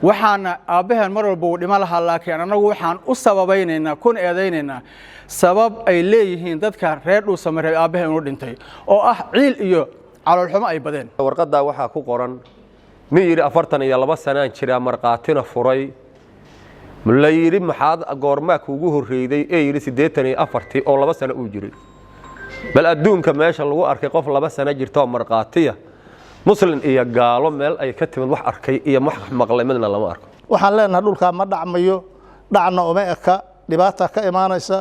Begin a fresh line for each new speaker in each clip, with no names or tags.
waxaana aabahan mar walba uu dhima lahaa laakiin anagu waxaan u sababaynaynaa kun eedaynaynaa sabab ay leeyihiin dadka reer Dhuusamareeb aabahan uu dhintay oo ah ciil iyo calool xumo ay badeen
warqadda waxa ku qoran nin yiri 42 sano jira marqaatina furay la yiri maxaad goorma kuugu horeeyday ee yiri 84 oo 2 sano uu jiray bal adduunka meesha lagu arkay qof 2 sano jirto marqaatiya muslim iyo gaalo meel ay ka timid wax arkay iyo wax maqlay midna lama arko
waxaan leenahay dhulka ma dhacmayo dhacna uma eka dhibaato ka imaanaysa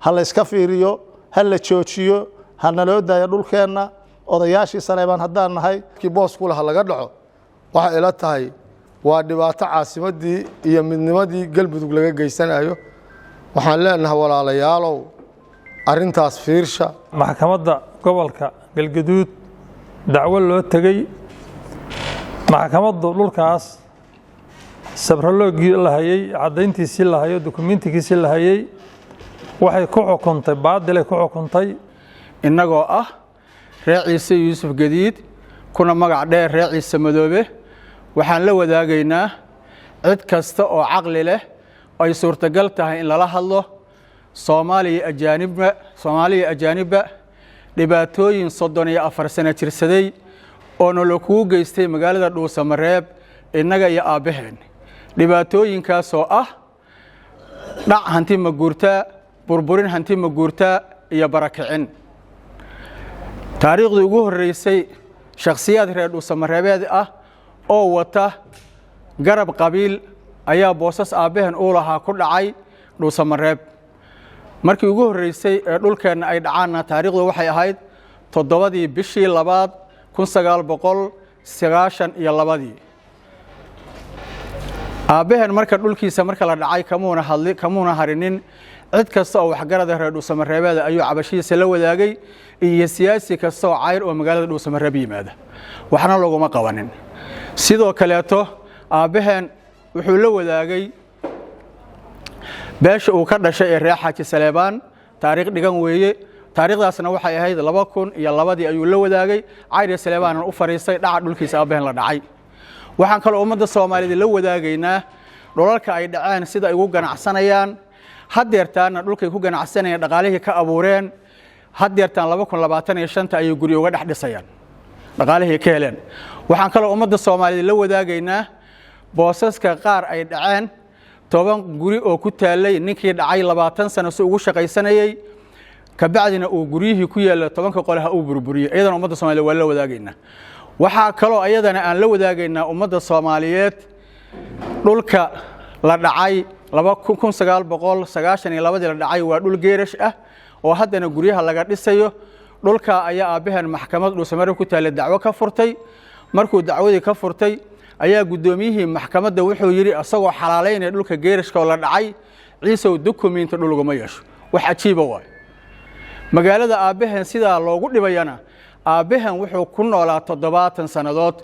hal iska fiiriyo hal la joojiyo hana loo daayo dhulkeena odayaashii Saleebaan hadaan nahay
ki boos ku laha laga dhaco waxa ila tahay waa dhibaato caasimadii iyo midnimadii galmudug laga geysanayo waxaan leenahay walaalayaalow arintaas fiirsha
maxkamadda gobolka galgaduud dacwo loo tagay maxkamaddu dhulkaas sabraloogii la hayay cadayntiisii la hayo dokumentigiisii la hayay waxay ku xukuntay baadil ku xukuntay
inagoo ah Ciise Yuusuf Gadiid kuna magac dheer Ciise Madoobe waxaan la wadaagaynaa cid kasta oo caqli leh ay suurtagal tahay in lala hadlo Soomaaliya ajaanibba dhibaatooyin 34 sano jirsaday oo noloku geystay magaalada Dhuusamareeb inaga iyo aabaheen dhibaatooyinkaas oo ah dhac hanti ma guurta burburin hanti ma guurta iyo barakicin taariikhdu ugu horeysay shakhsiyaad reer Dhuusamareebeed ah oo wata garab qabiil ayaa boosas aabaheen u lahaa ku dhacay Dhuusamareeb markii ugu horeysay ee dhulkeena ay dhacaana taariikhdu waxay ahayd 7 bishii 2 1992 aabaheen marka dhulkiisa marka la dhacay kamuuna harinin cid kasta oo waxgarad reer Dhuusamareebeed ayuu cabashiisa la wadaagay iyo siyaasi kasta oo cayr oo magaalada Dhuusamareeb yimaada waxna laguma qabanin sidoo kaleeto aabaheen wuxuu la wadaagay beesha uu ka dhashay ee reer Xaaji Saleebaan taariikh dhigan weeye taariikhdaasna waxay ahayd 2002 ayuu la wadaagay cayr Saleebaan u fariistay dhaca dhulkiisa aabaheen la dhacay waxaan kale ummadda Soomaaliyeed la wadaagaynaa dhulalka ay dhaceen sida ay ugu ganacsanayaan hadeertaana dhulkay ku ganacsanayaan dhaqaalihii ka abuureen hadeertaan 2025 ay guri uga dhax dhisayaan dhaqaalihii ka heleen waxaan kale ummadda Soomaaliyeed la wadaagaynaa boosaska qaar ay dhaceen 10 guri oo ku taalay ninkii dhacay 20 sano soo ugu shaqaysanayay ka bacdina uu guriyihii ku yaala 10 qolaha uu burburiyay iyadana ummadda Soomaaliyeed waa la wadaagaynaa waxa kale ayadana aan la wadaagaynaa ummadda Soomaaliyeed dhulka la dhacay 1992 la dhacay waa dhul geerash ah oo haddana guriyaha laga dhisayo dhulka ayaa aabaheen maxkamad Dhuusamareeb ku taalay dacwo ka furtay markuu dacwadii ka furtay ayaa gudoomiyihii maxkamadda wuxuu yiri asagoo xalaaleynay dhulka geerashka oo la dhacay Ciise document dhulguma yeesho wax ajiiba waa magaalada aabaheen sida loogu dhibayana aabaheen wuxuu ku noolaa 70 sanadood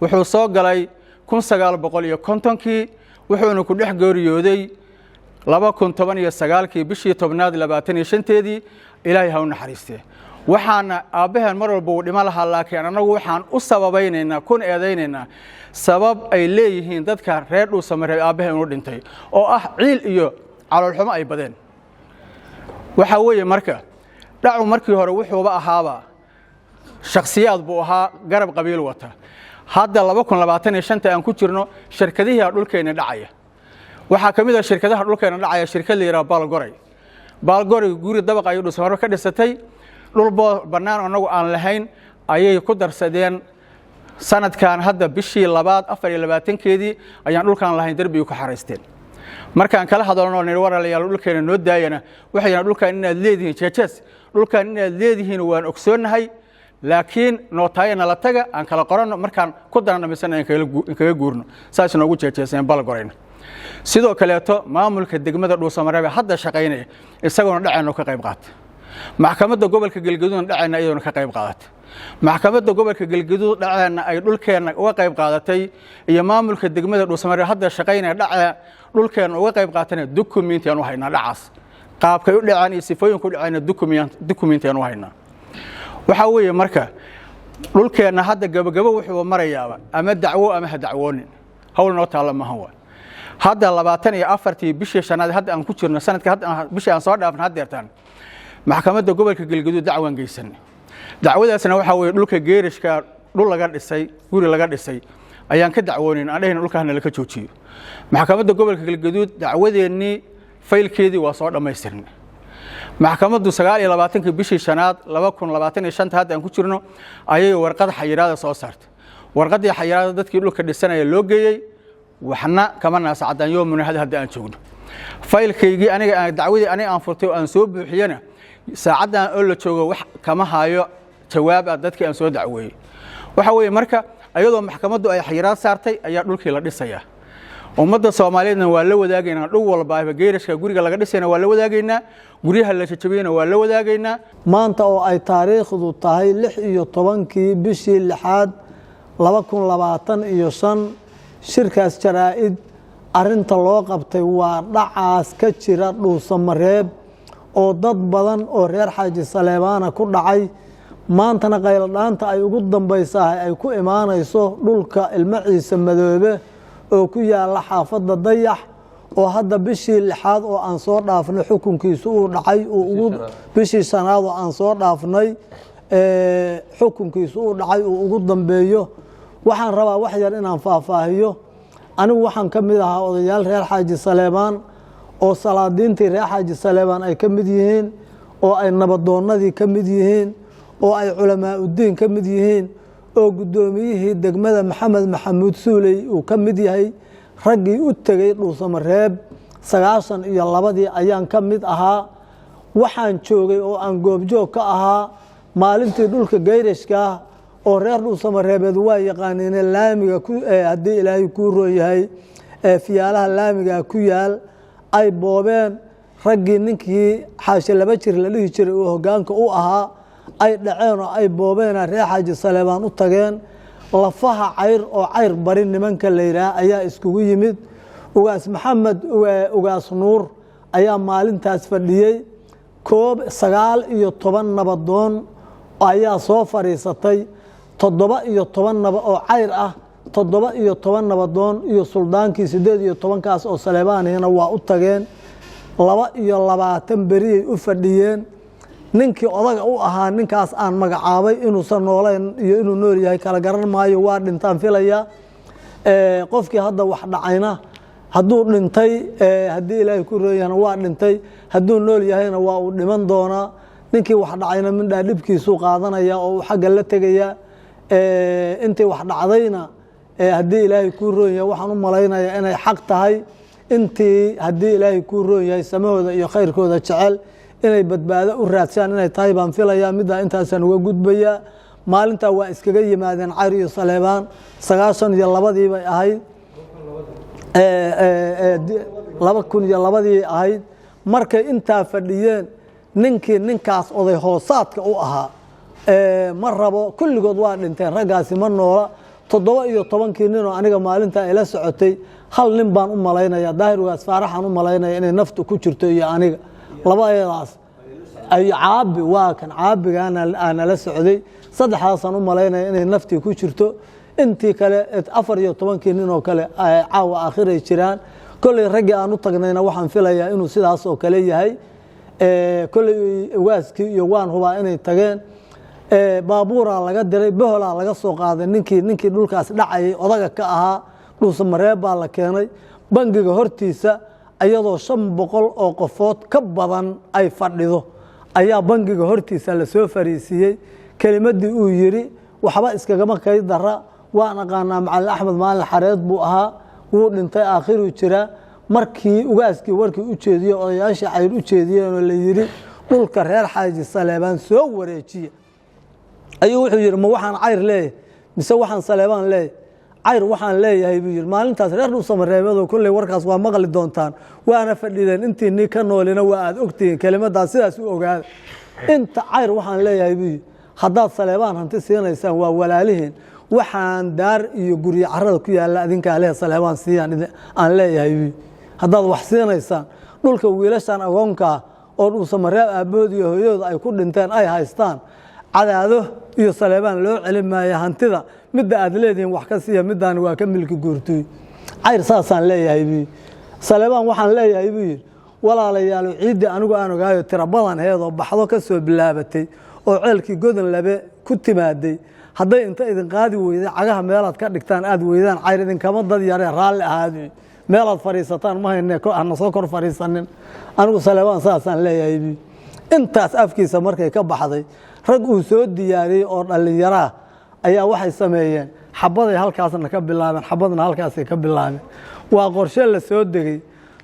wuxuu soo galay 1950kii wuxuuna ku dhex geeriyooday 2019kii bishii 10aad 25teedii Ilaahay ha u naxariistee waxaana aabaheen mar walba uu dhima lahaa laakiin anagu waxaan u sababaynaynaa kun eedaynaynaa sabab ay leeyihiin dadka reer Dhuusamareeb aabaheen uu dhintay oo ah ciil iyo calool xumo ay badeen waxa weeye marka dhacu markii hore wuxuuba ahaaba shakhsiyaad buu ahaa garab qabiil wata hadda 2025 aan ku jirno shirkadaha dhulkeena dhacaya waxa kamid ah shirkadaha dhulkeena dhacaya shirkad leeyahay Baalgoray guri dabaq ay Dhuusamareeb ka dhisatay dhul banaan anagu aan lahayn ayay ku darsadeen sanadkan hadda bishii 24keedii ayaan dhulkan lahayn darbiga ku xareysteen markaan kala hadalno nir waraalayaal dhulkeena noo daayana waxayna dhulkan inaad leedihiin jeejes dhulkan inaad leedihiin waan ogsoonahay laakiin nootayna la taga aan kala qorano markaan ku danamisan aan kaga guurno saas noogu jeejeeseen Baalgorayna sidoo kaleeto maamulka degmada Dhuusamareeb hadda shaqeynaya isagoo dhaceeno ka qayb qaata maxkamadda gobolka Galgaduud dhaceena iyadoo ka qayb qaadata maxkamadda gobolka Galgaduud dhaceena ay dhulkeena uga qayb qaadatay iyo maamulka degmada Dhuusamareeb hadda shaqeynaya dhace dhulkeena uga qayb qaatana document aan u haynaa dhacaas qaabkay u dhacaan iyo sifooyinku u dhacayna document aan u haynaa waxa weeye marka dhulkeena hadda gabagabo wuxuu marayaa ama dacwo ama dacwoonin hawl noo taalla maaha waa hadda 24 bishii shanaad hadda aan ku jirno sanadka hadda bishii aan soo dhaafnay haddeertaan maxkamadda gobolka Galgaduud dacwan geysan dacwadaasna waxa weeye dhulka geerishka dhul laga dhisay guri laga dhisay ayaan ka dacwoonin aan dhahayn dhulkaana la ka joojiyo maxkamadda gobolka Galgaduud dacwadeennii faylkeedii waa soo dhameystirnay maxkamaddu 29 bishii shanaad 2025 hadda aan ku jirno ayay warqad xayiraad soo saartay warqadii xayiraad dadkii dhulka dhisanaya loo geeyay waxna kama naasacadaan yoomuna hadda aan joogno faylkeygii aniga dacwadii aniga aan furtay oo aan soo buuxiyana saacadan oo la joogo wax kama hayo jawaab ah dadkii aan soo dacweeyay waxa weeye marka ayadoo maxkamaddu ay xayiraad saartay ayaa dhulkii la dhisayaa ummadda Soomaaliyeedna waa la wadaagaynaa dhul walba geerishka guriga laga dhisayna waa la wadaagaynaa guryaha la jajabiyana waa la wadaagaynaa
maanta oo ay taariikhdu tahay 16 bishii 6 2025 shirkaas jaraa'id arinta loo qabtay waa dhacaas ka jira Dhuusamareeb oo dad badan oo reer Xaaji Saleebaana ku dhacay maantana qayladhaanta ay ugu dambaysaa ay ku imaanayso dhulka Ilmo Ciise Madoobe oo ku yaala xaafadda Dayax oo hadda bishii 6 oo aan soo dhaafnay xukunkiisu uu dhacay oo bishii shanaad oo aan soo dhaafnay xukunkiisu uu dhacay oo ugu dambeeyo waxaan rabaa wax yar inaan faahfaahiyo anigu waxaan ka mid ahaa odayaal reer Xaaji Saleebaan oo salaadiintii reer Xaaji Saleebaan ay ka mid yihiin oo ay nabadoonnadii ka mid yihiin oo ay culamaa u diin ka mid yihiin oo gudoomiyihii degmada Maxamed Maxamuud Suuley uu ka mid yahay raggii u tagay Dhuusamareeb 92 ayaan ka mid ahaa waxaan joogay oo aan goobjoog ka ahaa maalintii dhulka geerishka oo reer Dhuusamareebeed waa yaqaaneen laamiga hadii Ilaahay ku rooyahay fiyaalaha laamiga ku yaal ay boobeen raggii ninkii xaasha laba jir la dhihi jiray oo hoggaanka u ahaa ay dhaceen oo ay boobeen reer Xaaji Saleebaan u tageen lafaha cayr oo cayr bari nimanka la yiraahdo ayaa iskugu yimid ugaas Maxamed ugaas Nuur ayaa maalintaas fadhiyay koob 19 nabadoon ayaa soo fariisatay 17 naba oo cayr ah 17 nabadoon iyo suldaankii 18 kaas oo Saleebaanina waa u tageen 22 beri u fadhiyeen ninkii odaga u ahaa ninkaas aan magacaabay inuu san nooleen iyo inuu nool yahay kala garan maayo waa dhintaan filaya qofkii hadda wax dhacayna hadduu dhintay haddii Ilaahay ku rooyana waa dhintay hadduu nool yahayna waa uu dhiman doonaa ninkii wax dhacayna mindhaa dhibkiisu qaadanaya oo xagga la tegaya intii wax dhacdayna haddii Ilaahay ku rooyay waxaan u malaynayaa inay xaq tahay intii haddii Ilaahay ku rooyay samahooda iyo khayrkooda jecel inay badbaado u raadsan inay tahay baan filayaa midda intaasan uga gudbaya maalinta waa iskaga yimaadeen Cayr iyo Saleebaan 92 bay ahayd 2002 ahayd markay inta fadhiyeen ninkaas oday hoosaadka u ahaa ma rabo kulligood waa dhinteen raggaasi ma noola 17 nin oo aniga maalinta ila socotay hal nin baan u malaynayaa daahir ugaas faaraxan u malaynaya inay naftu ku jirto iyo aniga labadaas ay caabi waa kan caabigaana aan la socday saddexaasan u malaynaya inay naftii ku jirto intii kale 14 nin oo kale caawa aakhiray jiraan kulli ragii aan u tagnayna waxaan filayaa inuu sidaas oo kale yahay kulli waaskii iyo waan hubaa inay tageen baabuura laga diray bohola laga soo qaaday ninkii dhulkaas dhacay odaga ka ahaa Dhuusamareeb baa la keenay bangiga hortiisa ayadoo 500 oo qofood ka badan ay fadhido ayaa bangiga hortiisa la soo fariisiyay kalimadii uu yiri waxba iskagama kay dara waan aqaanaa Macallin Axmed Maalin Xareed buu ahaa wuu dhintay aakhiru jira markii ugaaskii warkii u jeediyay odayaasha Cayr u jeediyeen oo la yiri dhulka reer Xaaji Saleebaan soo wareejiya ayuu wuxuu yiri ma waxaan Cayr leeyahay mise waxaan Saleebaan leeyahay Cayr waxaan leeyahay buu yiri maalintaas reer Dhuusamareebado kulli warkaas waa maqli doontaan waana fadhideen intii ni ka noolina waa aad ogtiin kelimadaas sidaas u ogaad inta Cayr waxaan leeyahay buu haddaad Saleebaan hanti siinaysaan waa walaalihiin waxaan daar iyo guri carrada ku yaala adinka leh Saleebaan siiyaan aan leeyahay haddaad wax siinaysaan dhulka wiilashan agoonka oo Dhuusamareeb aabood iyo hooyada ay ku dhinteen ay haystaan cadaado iyo Saleebaan loo celimaya hantida midda aad leediin wax ka siiya midaan waa ka milki guurtay cayr saasaan leeyahay buu saleebaan waxaan leeyahay buu yidhi walaalayaal ciidii anigu aan ogaayo tira badan heedoo baxdo ka soo bilaabatay oo ceelkii godan labe ku timaaday hadday inta idin qaadi weyday cagaha meelaad ka dhigtaan aad weydaan cayr idinkama dad yaree raalli ahaadi meelaad fadhiisataan ma hayne hana soo kor fadhiisanin anigu saleebaan saasaan leeyahay buu intaas afkiisa markay ka baxday rag uu soo diyaariyey oo dhallinyaraa ayaa waxay sameeyeen xabaday halkaasna ka bilaabeen xabadna halkaasay ka bilaabeen waa qorshe la soo degay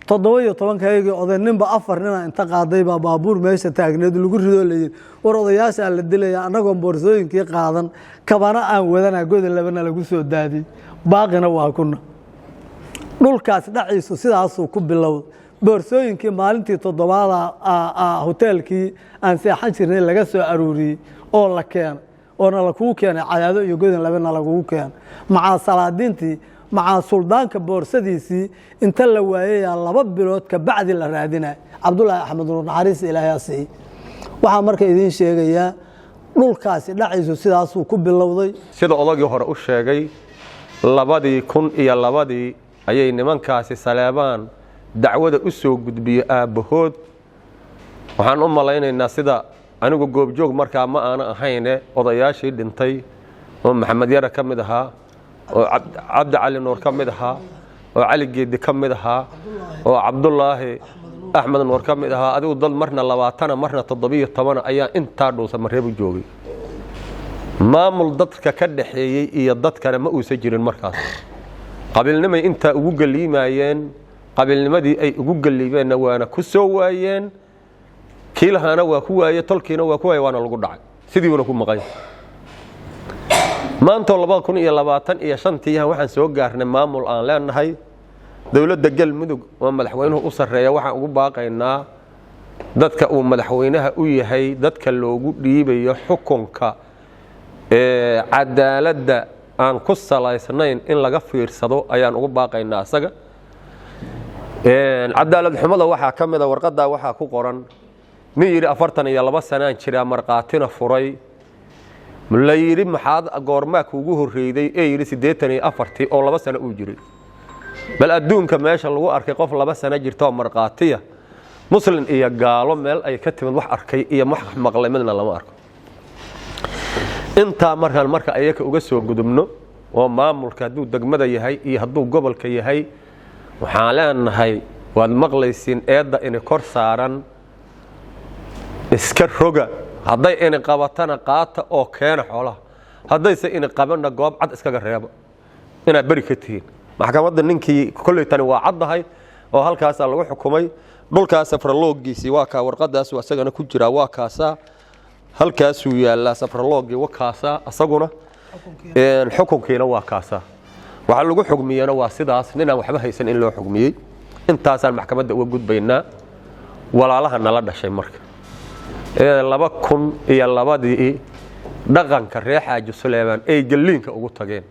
17 oday ninba 4 nina inta qaaday baa baabuur meesha taagneed lagu rido leeyay war odayaasha la dilay anagoo boorsooyinkii qaadan kabana aan wadana godan labana lagu soo daadiyay baaqina waa kuna dhulkaas dhaciisu sidaas uu ku bilowday boorsooyinkii maalintii 7aad hotelkii aan seexan jirnay laga soo aruuriyay oo la keenay oo la ku keenay cayaado iyo godan labana lagu keenay maca salaadiintii maca suldaanka boorsadiisii inta la waayay 2 bilood ka bacdi la raadinay Cabdullaahi Axmed Nuur Naxariis Ilaahay waxa marka idin sheegayaa dhulkaasi dhaciisu sidaas uu ku bilowday
sida odagii hore u sheegay 2002 ayay nimankaasi Saleebaan dacwada u soo gudbiyay aabahood waxaan u malaynaynaa sida anigu goobjoog markaa ma aan ahayn odayaashii dhintay oo Maxamed Yara kamid ahaa oo Cabdi Cali Nuur kamid ahaa oo Cali Geedi kamid ahaa oo Cabdullaahi Axmed Nuur kamid ahaa adigu dad marna 20 marna 17 ayaa inta dhuusa mareeb joogay maamul dadka ka dhaxeeyay iyo dadkana ma uusan jirin markaas qabiilnimay inta ugu galiimayeen qabiilnimadii ay ugu galiibeen waana ku soo waayeen kiilahana waa ku waayay tolkiina waa ku waayay waana lagu dhacay sidii uu ku maqay maanta 2025 waxaan soo gaarnay maamul aan leenahay dawladda galmudug oo madaxweynuhu u sareeya waxaan ugu baaqaynaa dadka uu madaxweynaha u yahay dadka loogu dhiibayo xukunka cadaaladda aan ku salaysnayn in laga fiirsado ayaan ugu baaqaynaa asaga cadaalad xumada waxa kamid ah warqada waxa ku qoran nin yiri 42 sanaan jira marqaatina furay la yiri maxaad goorma kuugu horreeyay ee yiri 84 oo 2 sano uu jiray bal adduunka meesha lagu arkay qof 2 sano jirto marqaatiya muslim iyo gaalo meel ay ka timid wax arkay iyo wax maqlay midna lama arko inta marka ayaka uga soo gudubno oo maamulka haduu degmada yahay iyo haduu gobolka yahay waxaan leenahay waad maqlaysiin eedda in kor saaran iska roga hadday in qabatana qaata oo keena xoolaha haddayse in qabana goob cad iskaga reebo ina bari ka tihiin maxkamadda ninkii kulay tani waa caddahay oo halkaas lagu xukumay dhulkaas safraloogiisi waa ka warqadaas oo asagana ku jira waa kaasa halkaas uu yaala safraloogii waa kaasa asaguna xukunkiina waa kaasa waxa lagu xugmiyana waa sidaas ninaan waxba haysan in loo xugmiyay intaasaan maxkamadda uga gudbaynaa walaalaha nala dhashay marka 2002 dhaqanka reer Xaaji Suleeman ay galiinka ugu tageen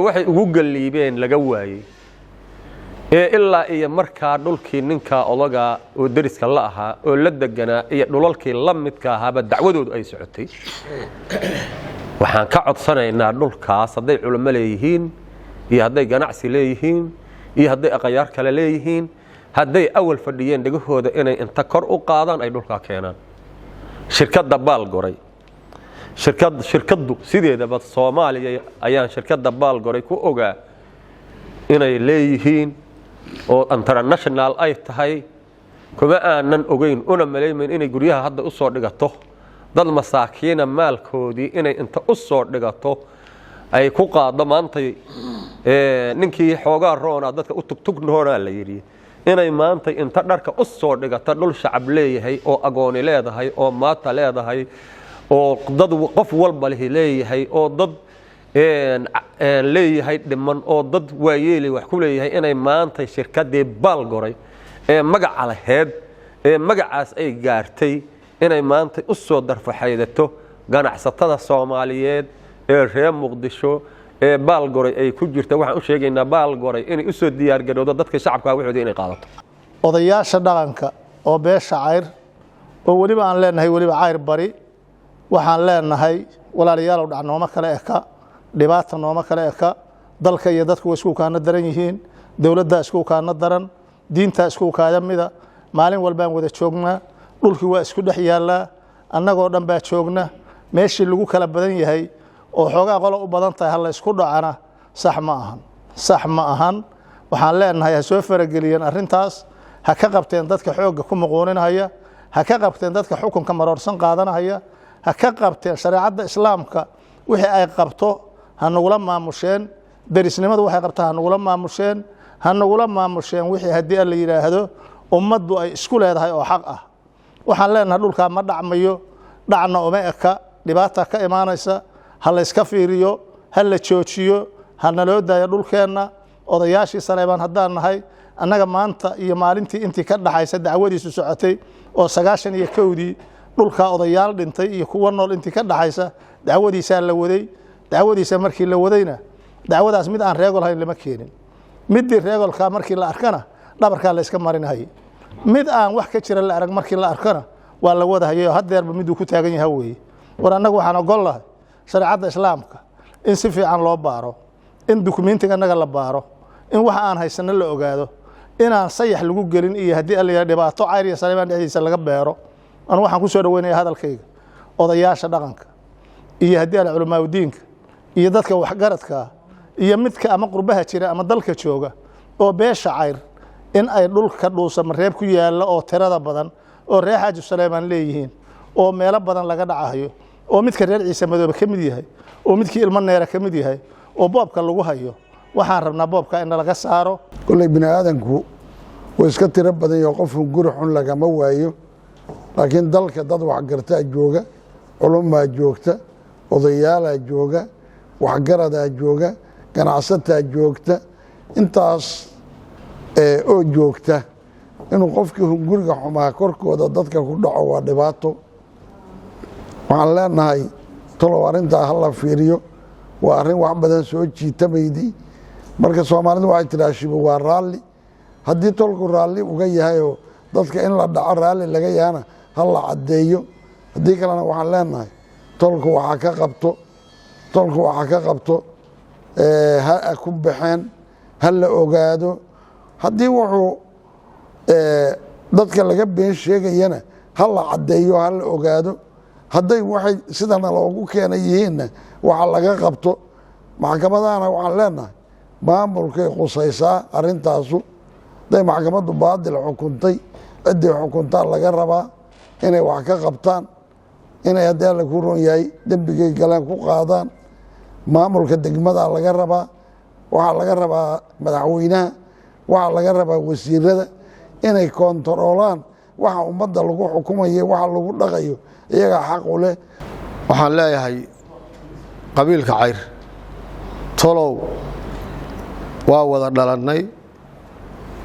waxay ugu galiibeen laga waayay ilaa iyo markaa dhulkii ninka odaga oo dariska la ahaa oo la deganaa iyo dhulalkii la midka ahaaba dacwadoodu ay socotay waxaan ka codsanaynaa dhulkaas haday culimo leeyihiin iyo haday ganacsi leeyihiin iyo haday aqayaar kale leeyihiin haday awal fadhiyeen dhagahooda inay inta kor u qaadaan ay dhulka keenaan shirkadda Baalgoray shirkaddu sideedaba Soomaaliya ayaan shirkadda Baalgoray ku ogaa inay leeyihiin oo international ay tahay kuma aanan ogeyn una maleeymeen inay guryaha hadda u soo dhigato dad masaakiina maalkoodii inay inta u soo dhigato ay ku qaado maanta ninkii xoogaa roona dadka u tugtugnoona la yiri inay maanta inta dharka u soo dhigata dhul shacab leeyahay oo agooni leedahay oo maata leedahay oo dad qof walba leeyahay oo dad leeyahay dhiman oo dad waayeelay wax ku leeyahay inay maanta shirkadii Baalgoray magaca laheed magacaas ay gaartay inay maanta u soo darfaxaydato ganacsatada Soomaaliyeed reer Muqdisho Baalgoray ay ku jirta waxaan u sheegaynaa Baalgoray inay u soo diyaar garowdo dadka shacabka waxooda inay qaadato
odayaasha dhaqanka oo beesha cayr oo waliba aan leenahay waliba cayr bari waxaan leenahay walaalayaal oo dhacnooma kale eka dhibaata nooma kale eka dalka iyo dadku isku kaana daran yihiin dowladda isku kaana daran diinta isku kaaya mida maalin walbaan wada joognaa dhulkii waa isku dhex yaallaa annagoo dhan baa joogna meeshii lagu kala badan yahay oo xoogaa qolo u badan tahay ha la isku dhacana sax ma ahan waxaan leenahay ha soo farageliyeen arrintaas ha ka qabteen dadka xoogga ku muquuninaya ha ka qabteen dadka xukunka maroorsan qaadanaya ha ka qabteen shareecadda islaamka wixii ay qabto ha nagula maamusheen derisnimadu waxay qabtaa ha nagula maamusheen wixii haddii la yidhaahdo ummaddu ay isku leedahay oo xaq ah waxaan leenahay dhulkaa ma dhacmayo dhacna uma eka dhibaata ka imaanaysa ha la iska fiiriyo ha la joojiyo ha naloo daayo dhulkeenna odayaashii Saleebaan haddaan nahay annaga maanta iyo maalintii intii ka dhaxaysa dacwadiisu socotay oo 91dii dhulka odayaal dhintay iyo kuwa nool intii ka dhaxaysa dacwadiisa la waday dacwadiisa markii la wadayna dacwadaas mid aan reegol hayn lama keenin midii reegolka markii la arkana dhabarka la iska marinahay mid aan wax ka jira la arag markii la arkana waa la wadahayo hadeerba miduu ku taagan yahay weey war annagu waxaan ogol lahay shareecada islaamka in si fiican loo baaro in dokumentiga naga la baaro in waxa aan haysano la ogaado inaan sayax lagu gelin iyo hadii alla dhibaato Cayr Saleebaan dhexdiisa laga beero aan waxaan ku soo dhaweynaa hadalkayga odayaasha dhaqanka iyo hadii ay culamaa diinka iyo dadka wax garadka iyo midka ama qurbaha jira ama dalka jooga oo beesha Cayr in ay dhulka dhuusa mareeb ku yaala oo tirada badan oo reer Xaaji Saleebaan leeyihiin oo meelo badan laga dhacayo oo midka reer Ciise Madoobe kamid yahay oo midkii ilmo neera kamid yahay oo boobka lagu hayo waxaan rabnaa boobka in laga saaro
kulay bini'aadanku way iska tiro badan oo qof guri xun lagama waayo laakiin dalka dad wax garta jooga culumaa joogta odayaal jooga wax garada jooga ganacsatada joogta intaas oo joogta inuu qofkii guriga xumaa korkooda dadka ku dhaco waa dhibaato waxaan leenahay tolo arinta hal fiiriyo waa arin wax badan soo jiitamaydi marka Soomaalidu waxay tiraashibo waa raalli haddii tolku raalli uga yahay oo dadka in la dhaco raalli laga yaana hal la cadeeyo haddii kalena waxaan leenahay tolku waxa ka qabto ha ku baxeen hal la ogaado haddii wuxuu dadka laga been sheegayana hal la cadeeyo hal la ogaado hadday waxay sidana loogu keenay yihiin waxa laga qabto maxkamadana waxaan leenahay maamulkay qusaysaa arintaasu day maxkamadu baadil xukuntay cidii xukunta laga rabaa inay wax ka qabtaan inay haddii la ku roon yahay dambigay galaan ku qaadaan maamulka degmada laga rabaa waxa laga rabaa madaxweynaha waxa laga rabaa wasiirada inay kontroolaan waxa ummadda lagu xukumayo waxa lagu dhaqayo iyaga xaq u leh
waxaan leeyahay qabiilka Cayr tolow waa wada dhalanay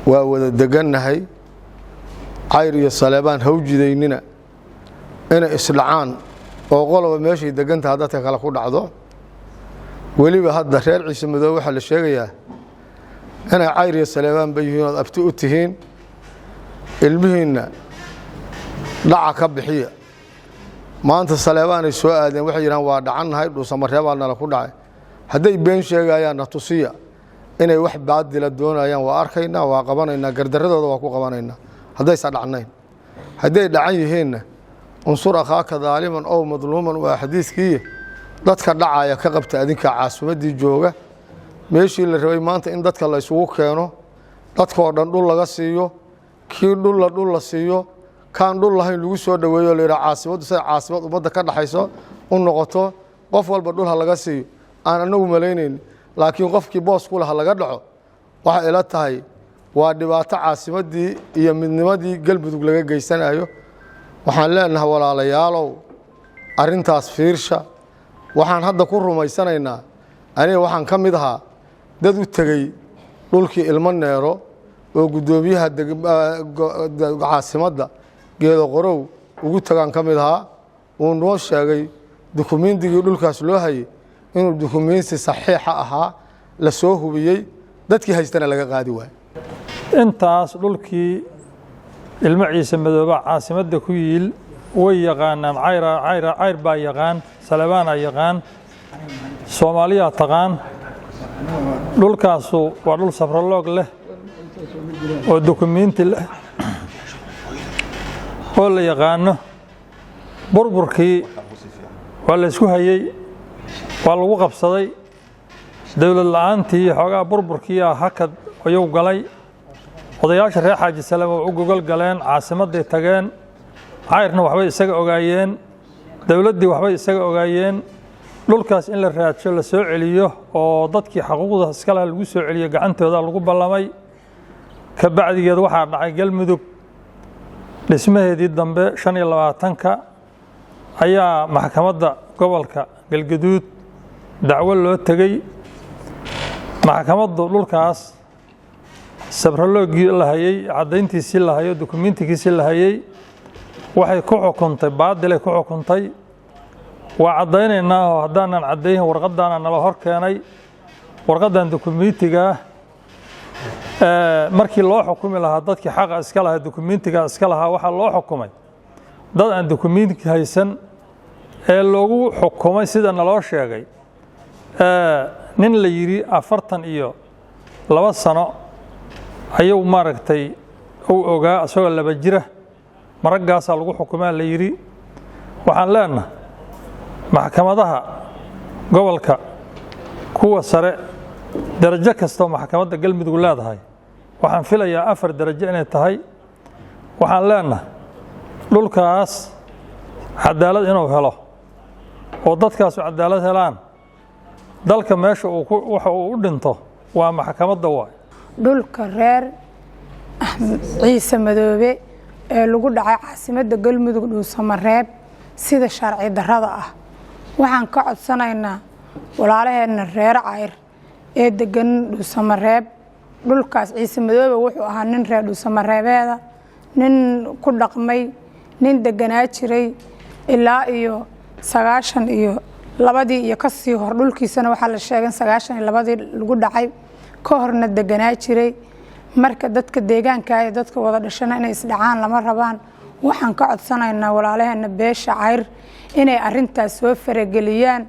waa wada degannahay Cayr iyo Saleebaan hawjideynina ina isla'aan oo qoloba meeshii degantaa dadka kala ku dhacdo waliba hadda reer Ciise Madoobe waxa la sheegayaa ina Cayr iyo Saleebaan bayhiin abti u tihiin ilmihiina dhaca ka bixiya maanta Saleebaan ay soo aadeen waxay yiraahdeen waa dhacannahay dhuusamareebana la ku dhacay haday been sheegayaan tusiya inay wax baadila doonayaan waa arkaynaa waa qabanaynaa gardaradooda waa ku qabanaynaa haday sadhacnayn haday dhacan yihiin unsur akhaaka daaliman oo madluuman waa xadiiskii dadka dhacaya ka qabta adinka caasimadii jooga meeshii la rabay maanta in dadka la isugu keeno dadka oo dhan dhul laga siiyo kii dhul la siiyo kan dhul lahayn lagu soo dhaweeyo leeyahay caasimadu say caasimad umada ka dhaxayso u noqoto qof walba dhul ha laga siiyo aan anagu maleyneen laakiin qofkii boos ku laha laga dhaco waxa ila tahay waa dhibaato caasimadii iyo midnimadii galmudug laga geysanayo waxaan leenahay walaalayaalow arintaas fiirsha waxaan hadda ku rumaysanaynaa aniga waxaan ka mid ahaa dad u tagay dhulkii ilmo neero oo gudoomiyaha caasimadda geedo qorow ugu tagaan ka mid ahaa uu noo sheegay dukumentigii dhulkaas loo hayay inuu dukumenti saxiixa ahaa la soo hubiyey dadkii haystana laga qaadi waay
intaas dhulkii ilmo Ciise Madoobe caasimadda ku yiil way yaqaanaan Cayr baa yaqaan Saleebaan yaqaan Soomaaliya taqaan dhulkaasu waa dhul sabraloog leh oo dukumiinti leh oo la yaqaano burburkii waa la isku hayay waa lagu qabsaday dawlad la'aantii xoogaa burburkii hakad ayuu galay odayaasha reer Xaaji Salaam oo u gogol galeen caasimaday tageen cayrna waxbay isaga ogaayeen dawladdii waxbay isaga ogaayeen dhulkaas in la raadsho la soo celiyo oo dadkii xuquuqda iska lagu soo celiyo gacantooda lagu ballamay ka bacdigeed waxaa dhacay Galmudug dhismaheedii dambe 25ka ayaa maxkamadda gobolka Galgaduud dacwo loo tagay maxkamaddu dhulkaas sabraloogii la hayay cadayntiisii la hayo dukumiintigiisii la hayay waxay ku xukuntay baadil ku xukuntay waa cadaynaynaa oo haddaanan cadayn warqadaana nala hor keenay warqadan dukumiintiga markii loo xukumi lahaa dadkii xaq iska lahaa dukumiintiga iska lahaa waxa loo xukumay dad aan dukumiinti haysan ee loogu xukumay sida naloo sheegay nin la yiri 42 sano ayuu maaragtay uu ogaa asagoo laba jira maragaas lagu xukumaa la yiri waxaan leenahay maxkamadaha gobolka kuwa sare darajo kasta maxkamadda Galmudug leedahay waxaan filayaa 4 darajo inay tahay waxaan leenahay dhulkaas cadaalad inuu helo oo dadkaas cadaalad helaan dalka meesha waxa uu u dhinto waa maxkamadda waay
dhulka reer Ciise Madoobe ee lagu dhacay caasimadda Galmudug Dhuusamareeb sida sharci darrada ah waxaan ka codsanaynaa walaalaheena reer Cayr ee degan Dhuusamareeb dhulkaas Ciise Madoobe wuxuu ahaa nin reer Dhuusamareebeeda nin ku dhaqmay nin deganaa jiray ilaa iyo 92 iyo ka sii hor dhulkiisana waxa la sheegay 92 lagu dhacay ka horna deganaa jiray marka dadka deegaanka ay dadka wada dhashana inay isdhacaan lama rabaan waxaan ka codsanaynaa walaalaheena beesha Cayr inay arintaas soo farageliyaan